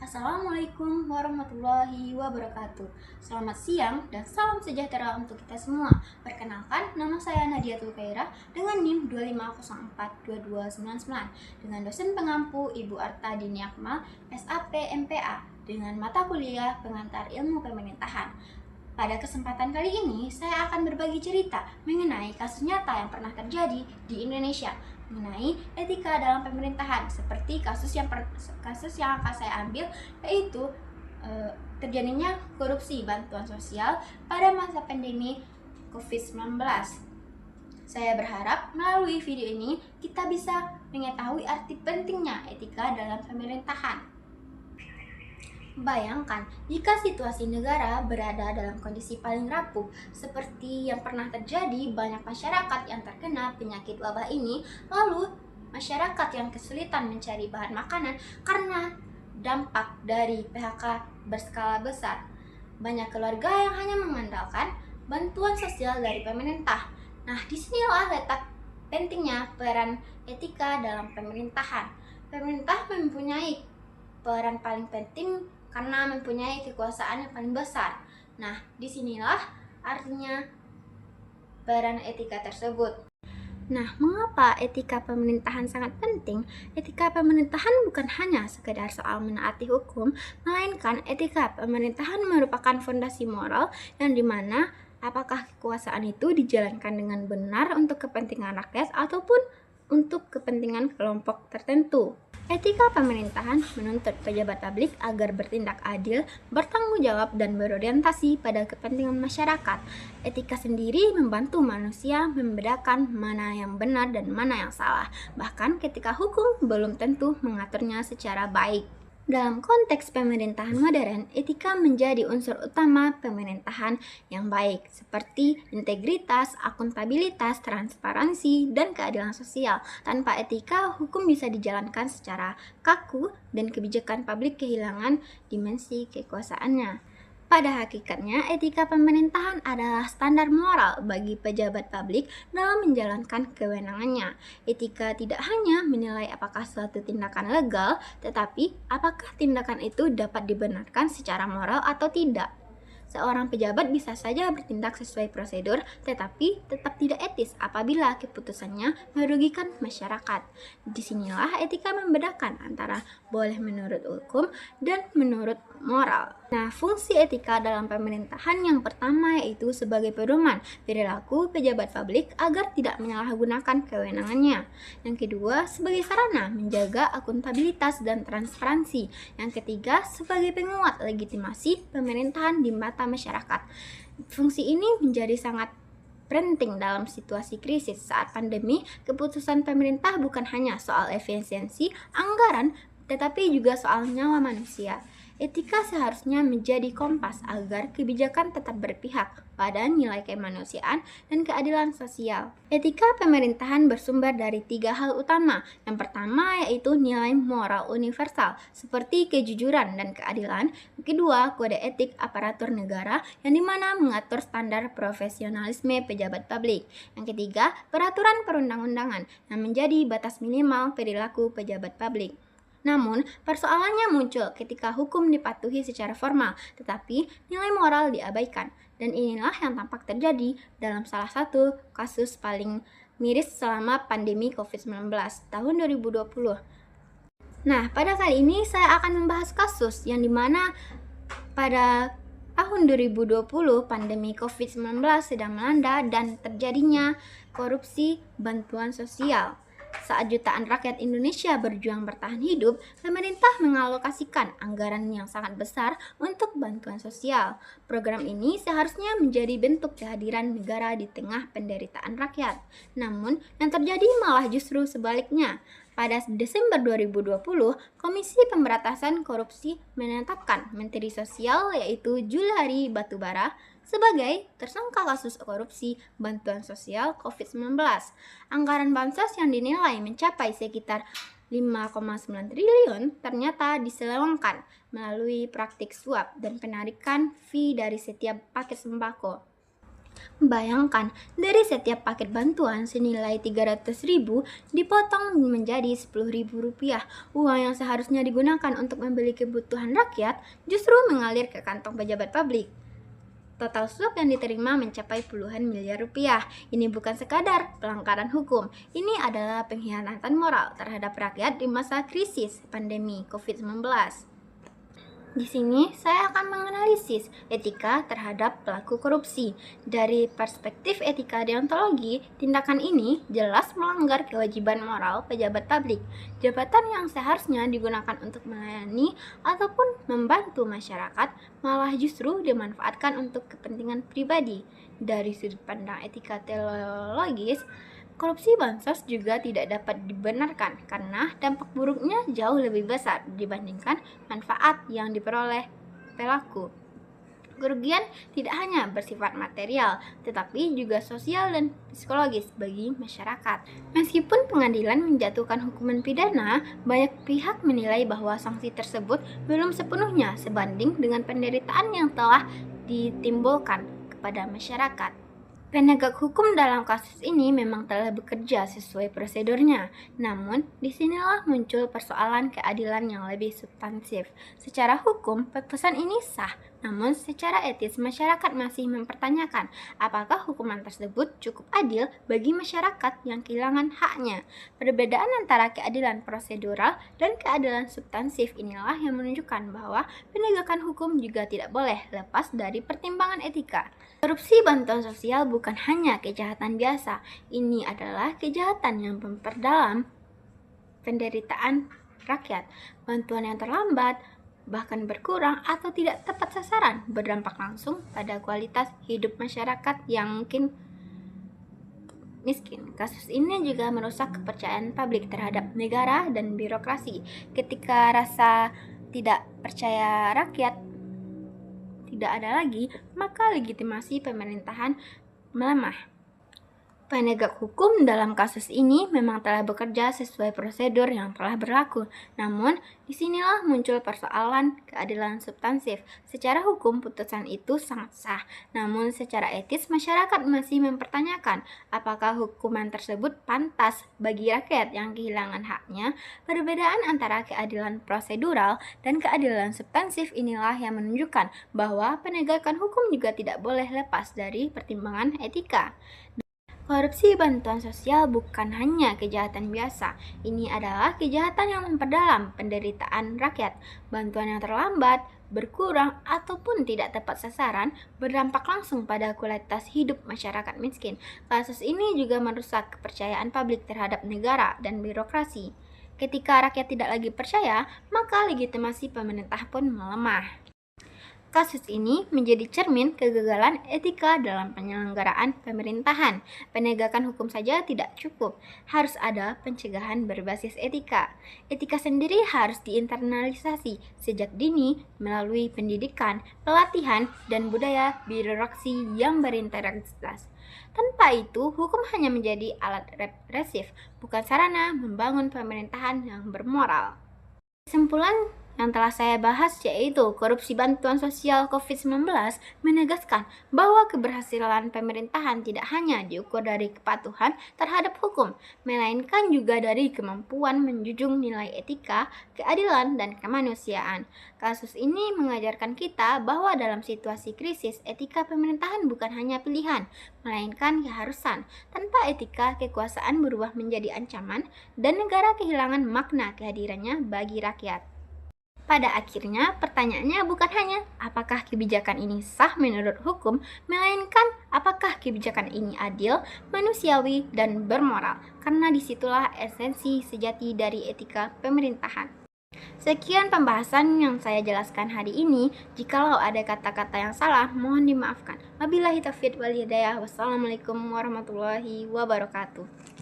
Assalamualaikum warahmatullahi wabarakatuh. Selamat siang dan salam sejahtera untuk kita semua. Perkenalkan, nama saya Nadiatul Khaira dengan NIM 2504229 dengan dosen pengampu Ibu Arta Dini Akmal, SAP MPA dengan mata kuliah Pengantar Ilmu Pemerintahan. Pada kesempatan kali ini, saya akan berbagi cerita mengenai kasus nyata yang pernah terjadi di Indonesia mengenai etika dalam pemerintahan, seperti kasus yang akan saya ambil, yaitu terjadinya korupsi bantuan sosial pada masa pandemi COVID-19. Saya berharap melalui video ini kita bisa mengetahui arti pentingnya etika dalam pemerintahan. Bayangkan jika situasi negara berada dalam kondisi paling rapuh, seperti yang pernah terjadi, banyak masyarakat yang terkena penyakit wabah ini, lalu masyarakat yang kesulitan mencari bahan makanan karena dampak dari PHK berskala besar. Banyak keluarga yang hanya mengandalkan bantuan sosial dari pemerintah. Nah, disinilah letak pentingnya peran etika dalam pemerintahan. Pemerintah mempunyai peran paling penting karena mempunyai kekuasaan yang paling besar. Nah, disinilah artinya peran etika tersebut. Nah, mengapa etika pemerintahan sangat penting? Etika pemerintahan bukan hanya sekedar soal menaati hukum, melainkan etika pemerintahan merupakan fondasi moral yang dimana apakah kekuasaan itu dijalankan dengan benar untuk kepentingan rakyat ataupun untuk kepentingan kelompok tertentu. Etika pemerintahan menuntut pejabat publik agar bertindak adil, bertanggung jawab, dan berorientasi pada kepentingan masyarakat. Etika sendiri membantu manusia membedakan mana yang benar dan mana yang salah, bahkan ketika hukum belum tentu mengaturnya secara baik. Dalam konteks pemerintahan modern, etika menjadi unsur utama pemerintahan yang baik, seperti integritas, akuntabilitas, transparansi, dan keadilan sosial. Tanpa etika, hukum bisa dijalankan secara kaku dan kebijakan publik kehilangan dimensi kekuasaannya. Pada hakikatnya, etika pemerintahan adalah standar moral bagi pejabat publik dalam menjalankan kewenangannya. Etika tidak hanya menilai apakah suatu tindakan legal, tetapi apakah tindakan itu dapat dibenarkan secara moral atau tidak. Seorang pejabat bisa saja bertindak sesuai prosedur, tetapi tetap tidak etis apabila keputusannya merugikan masyarakat. Disinilah etika membedakan antara boleh menurut hukum dan menurut moral. Nah, fungsi etika dalam pemerintahan yang pertama yaitu sebagai pedoman perilaku pejabat publik agar tidak menyalahgunakan kewenangannya. Yang kedua, sebagai sarana menjaga akuntabilitas dan transparansi. Yang ketiga, sebagai penguat legitimasi pemerintahan di mata masyarakat. Fungsi ini menjadi sangat penting dalam situasi krisis. Saat pandemi, keputusan pemerintah bukan hanya soal efisiensi anggaran, tetapi juga soal nyawa manusia. Etika seharusnya menjadi kompas agar kebijakan tetap berpihak pada nilai kemanusiaan dan keadilan sosial. Etika pemerintahan bersumber dari 3 hal utama. Yang pertama yaitu nilai moral universal seperti kejujuran dan keadilan. Yang kedua, kode etik aparatur negara yang dimana mengatur standar profesionalisme pejabat publik. Yang ketiga, peraturan perundang-undangan yang menjadi batas minimal perilaku pejabat publik. Namun, persoalannya muncul ketika hukum dipatuhi secara formal, tetapi nilai moral diabaikan. Dan inilah yang tampak terjadi dalam salah satu kasus paling miris selama pandemi COVID-19 tahun 2020. Nah, pada kali ini saya akan membahas kasus yang dimana pada tahun 2020 pandemi COVID-19 sedang melanda dan terjadinya korupsi bantuan sosial. Saat jutaan rakyat Indonesia berjuang bertahan hidup, pemerintah mengalokasikan anggaran yang sangat besar untuk bantuan sosial. Program ini seharusnya menjadi bentuk kehadiran negara di tengah penderitaan rakyat. Namun, yang terjadi malah justru sebaliknya. Pada Desember 2020, Komisi Pemberantasan Korupsi menetapkan Menteri Sosial yaitu Juliari Batubara sebagai tersangka kasus korupsi bantuan sosial COVID-19. Anggaran bansos yang dinilai mencapai sekitar 5,9 triliun ternyata diselewengkan melalui praktik suap dan penarikan fee dari setiap paket sembako. Bayangkan, dari setiap paket bantuan senilai 300.000 dipotong menjadi 10.000 rupiah. Uang yang seharusnya digunakan untuk membeli kebutuhan rakyat justru mengalir ke kantong pejabat publik. Total suap yang diterima mencapai puluhan miliar rupiah. Ini bukan sekadar pelanggaran hukum, ini adalah pengkhianatan moral terhadap rakyat di masa krisis pandemi COVID-19. Di sini saya akan menganalisis etika terhadap pelaku korupsi. Dari perspektif etika deontologi, tindakan ini jelas melanggar kewajiban moral pejabat publik. Jabatan yang seharusnya digunakan untuk melayani ataupun membantu masyarakat malah justru dimanfaatkan untuk kepentingan pribadi. Dari sudut pandang etika teologis, korupsi bansos juga tidak dapat dibenarkan karena dampak buruknya jauh lebih besar dibandingkan manfaat yang diperoleh pelaku. Kerugian tidak hanya bersifat material, tetapi juga sosial dan psikologis bagi masyarakat. Meskipun pengadilan menjatuhkan hukuman pidana, banyak pihak menilai bahwa sanksi tersebut belum sepenuhnya sebanding dengan penderitaan yang telah ditimbulkan kepada masyarakat. Penegak hukum dalam kasus ini memang telah bekerja sesuai prosedurnya, namun disinilah muncul persoalan keadilan yang lebih substansif. Secara hukum, putusan ini sah, namun secara etis masyarakat masih mempertanyakan apakah hukuman tersebut cukup adil bagi masyarakat yang kehilangan haknya. Perbedaan antara keadilan prosedural dan keadilan substansif inilah yang menunjukkan bahwa penegakan hukum juga tidak boleh lepas dari pertimbangan etika. Korupsi bantuan sosial bukan hanya kejahatan biasa, ini adalah kejahatan yang memperdalam penderitaan rakyat. Bantuan yang terlambat, bahkan berkurang atau tidak tepat sasaran berdampak langsung pada kualitas hidup masyarakat yang mungkin miskin. Kasus ini juga merusak kepercayaan publik terhadap negara dan birokrasi. Ketika rasa tidak percaya rakyat tidak ada lagi, maka legitimasi pemerintahan melemah. Penegak hukum dalam kasus ini memang telah bekerja sesuai prosedur yang telah berlaku. Namun, disinilah muncul persoalan keadilan substansif. Secara hukum, putusan itu sangat sah. Namun, secara etis, masyarakat masih mempertanyakan apakah hukuman tersebut pantas bagi rakyat yang kehilangan haknya. Perbedaan antara keadilan prosedural dan keadilan substansif inilah yang menunjukkan bahwa penegakan hukum juga tidak boleh lepas dari pertimbangan etika. Korupsi bantuan sosial bukan hanya kejahatan biasa, ini adalah kejahatan yang memperdalam penderitaan rakyat. Bantuan yang terlambat, berkurang, ataupun tidak tepat sasaran berdampak langsung pada kualitas hidup masyarakat miskin. Kasus ini juga merusak kepercayaan publik terhadap negara dan birokrasi. Ketika rakyat tidak lagi percaya, maka legitimasi pemerintah pun melemah. Kasus ini menjadi cermin kegagalan etika dalam penyelenggaraan pemerintahan. Penegakan hukum saja tidak cukup, harus ada pencegahan berbasis etika. Etika sendiri harus diinternalisasi sejak dini melalui pendidikan, pelatihan, dan budaya birokrasi yang berintegritas. Tanpa itu, hukum hanya menjadi alat represif, bukan sarana membangun pemerintahan yang bermoral. Kesimpulan yang telah saya bahas yaitu korupsi bantuan sosial COVID-19 menegaskan bahwa keberhasilan pemerintahan tidak hanya diukur dari kepatuhan terhadap hukum, melainkan juga dari kemampuan menjunjung nilai etika, keadilan, dan kemanusiaan. Kasus ini mengajarkan kita bahwa dalam situasi krisis, etika pemerintahan bukan hanya pilihan, melainkan keharusan. Tanpa etika, kekuasaan berubah menjadi ancaman dan negara kehilangan makna kehadirannya bagi rakyat. Pada akhirnya, pertanyaannya bukan hanya apakah kebijakan ini sah menurut hukum, melainkan apakah kebijakan ini adil, manusiawi, dan bermoral, karena disitulah esensi sejati dari etika pemerintahan. Sekian pembahasan yang saya jelaskan hari ini. Jikalau ada kata-kata yang salah, mohon dimaafkan. Wabillahi taufiq wal hidayah. Wassalamualaikum warahmatullahi wabarakatuh.